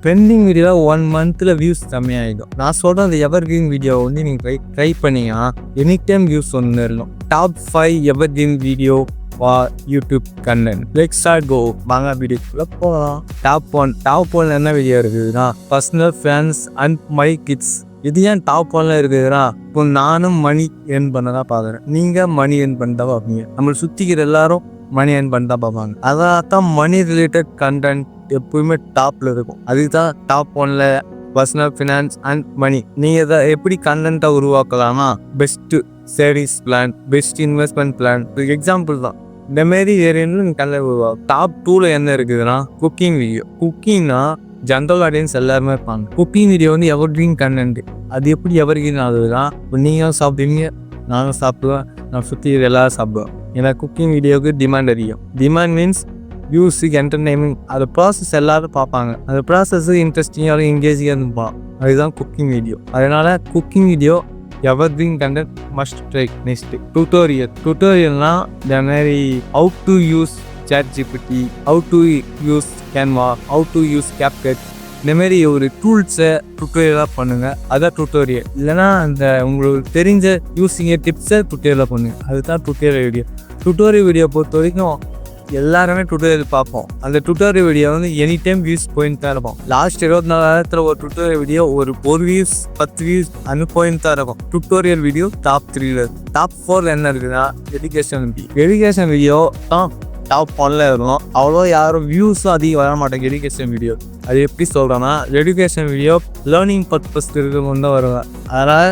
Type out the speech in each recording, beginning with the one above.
Trending video 1 மந்த்தில் views கம்மியாகிடும். நான் சொல்கிறேன் அந்த எவர்கிரீன் வீடியோவை வந்து நீங்கள் ட்ரை பண்ணிங்கன்னா எனி டைம் வியூஸ் வந்து இருக்கும். Top 5 evergreen video YouTube content. Let's start go. வாங்க வீடியோக்குள்ள போகலாம். டாப் ஒன் என்ன வீடியோ இருக்குதுன்னா personal friends and my kids. இது ஏன் டாப் ஒன்ல இருக்குதுன்னா இப்போ நானும் மணி ஏர்ன் பண்ண தான் பார்க்குறேன். நீங்கள் மணி ஏர்ன் பண்ணிட்டா பார்ப்பீங்க. நம்மளை சுற்றிக்கிற எல்லாரும் மணி ஏர்ன் பண்ணிட்டா பார்ப்பாங்க. அதான் தான் மணி ரிலேட்டட் கண்டென்ட் எப்பவுமே டாப்ல இருக்கும். அதுதான் டாப் ஒன்ல பர்சனல் ஃபினான்ஸ் அண்ட் மணி. நீங்கள் இதை எப்படி கண்டென்ட்டை உருவாக்கலாம்னா best savings plan, best investment plan, example தான். இந்த மாரி ஏரியான்னு கண்டென்ட் உருவாக்கும். டாப் 2ல என்ன இருக்குதுன்னா குக்கிங் வீடியோ. குக்கிங்னா ஜென்ரல் ஆடியன்ஸ் எல்லாருமே இருப்பாங்க. குக்கிங் வீடியோ வந்து எவர்கிரீன் கண்டென்ட். அது எப்படி எவர்கிரீன் ஆகுதுன்னா இப்போ நீங்களும் சாப்பிடுவீங்க, நானும் சாப்பிடுவேன், நான் சுற்றி எல்லாரும் சாப்பிடுவேன். ஏன்னா குக்கிங் வீடியோவுக்கு டிமாண்ட் அதிகம். டிமாண்ட் மீன்ஸ் வியூஸுக்கு என்டர்டைன்மெண்ட். அது ப்ராசஸ் எல்லாரும் பார்ப்பாங்க. அந்த ப்ராசஸ்ஸு இன்ட்ரெஸ்டிங்காக எங்கேஜிங்காக இருப்பான். அதுதான் குக்கிங் வீடியோ. அதனால் cooking video evergreen content must try. Next டுட்டோரியல்னால் இந்த மாதிரி how to use ChatGPT, how to use Canva, how to use CapCut, இந்தமாரி ஒரு டூல்ஸை டுட்டோரியலாக பண்ணுங்கள். அதான் டுட்டோரியல். இல்லைனா அந்த உங்களுக்கு தெரிஞ்ச யூஸிங்க டிப்ஸை டுட்டோரியலாக பண்ணுங்கள். அதுதான் டுட்டோரியல் வீடியோ. டுட்டோரியல் வீடியோ பொறுத்த வரைக்கும் எல்லாருமே டுட்டோரியல் பார்ப்போம். அந்த டுட்டோரியல் வீடியோ வந்து எனி டைம் வியூஸ் போயிட்டு தான் இருக்கும். லாஸ்ட் 24 நேரத்தில் ஒரு டுட்டோரியல் வீடியோ ஒரு வியூஸ் 10 வியூஸ் அந்த போயிட்டு தான் இருக்கும். டுட்டோரியல் வீடியோ டாப் 3ல. டாப் 4 என்ன இருக்குதுன்னா எஜுகேஷன் வீடியோ தான் டாப் 1ல இருக்கும். அவ்வளோ யாரும் வியூஸும் அதிகம் வர மாட்டாங்க எஜுகேஷன் வீடியோ. அது எப்படி சொல்கிறேன்னா எஜுகேஷன் வீடியோ லேர்னிங் பர்பஸ்க்கு இருக்கிறவங்க தான் வருவாங்க. அதனால்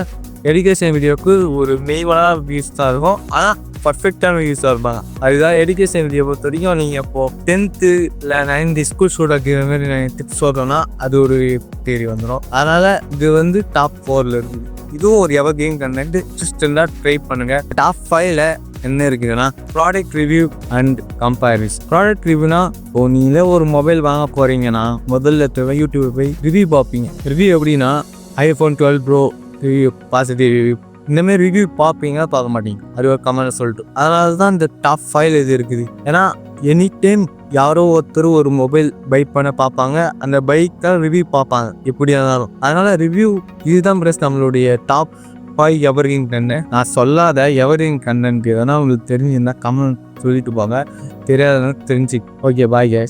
எஜுகேஷன் வீடியோவுக்கு ஒரு மெய்வான வியூஸ் தான் இருக்கும். ஆனால் பர்ஃபெக்டான வியூஸாக இருப்பாங்க. அதுதான் எஜுகேஷன் வீடியோ பொறுத்த வரைக்கும். நீங்கள் இப்போது 10th இல்லை 9th ஸ்கூல் ஸ்டூடெண்ட்க்கு மாதிரி நான் டிப்ஸ் சொல்கிறேன்னா அது ஒரு தேடி வந்துடும். அதனால் இது வந்து டாப் 4ல் இருக்குது. இதுவும் ஒரு எவர்கிரீன் கண்டென்ட். ஜஸ்ட் ட்ரை பண்ணுங்கள். டாப் 5ல என்ன இருக்குதுன்னா product review and comparison. Product ரிவ்யூனா இப்போ நீங்களே ஒரு மொபைல் வாங்க போகிறீங்கன்னா முதல்ல யூடியூப் போய் ரிவ்யூ பார்ப்பீங்க. ரிவ்யூ எப்படின்னா iPhone 12 Pro review, positive review, இந்தமாரி ரிவ்யூ பார்ப்பீங்க, பார்க்க மாட்டீங்க. அது ஒரு கமெண்ட் சொல்லிட்டு. அதனால தான் இந்த டாப் 5ல் இது இருக்குது. ஏன்னா எனி டைம் யாரோ ஒருத்தர் ஒரு மொபைல் பை பண்ண பார்ப்பாங்க. அந்த பைக்கை ரிவ்யூ பார்ப்பாங்க எப்படியா இருந்தாலும். அதனால் ரிவ்யூ இதுதான் ப்ரெஸ் நம்மளுடைய டாப் 5 எவர்கிரீன் கண்டென்ட். நான் சொல்லாத எவர்கிரீன் கண்டென்ட் எதனா உங்களுக்கு தெரிஞ்சுருந்தா கமெண்ட் சொல்லிட்டு போங்க. தெரியாததுன்னா தெரிஞ்சு. ஓகே, பாய் கேஸ்.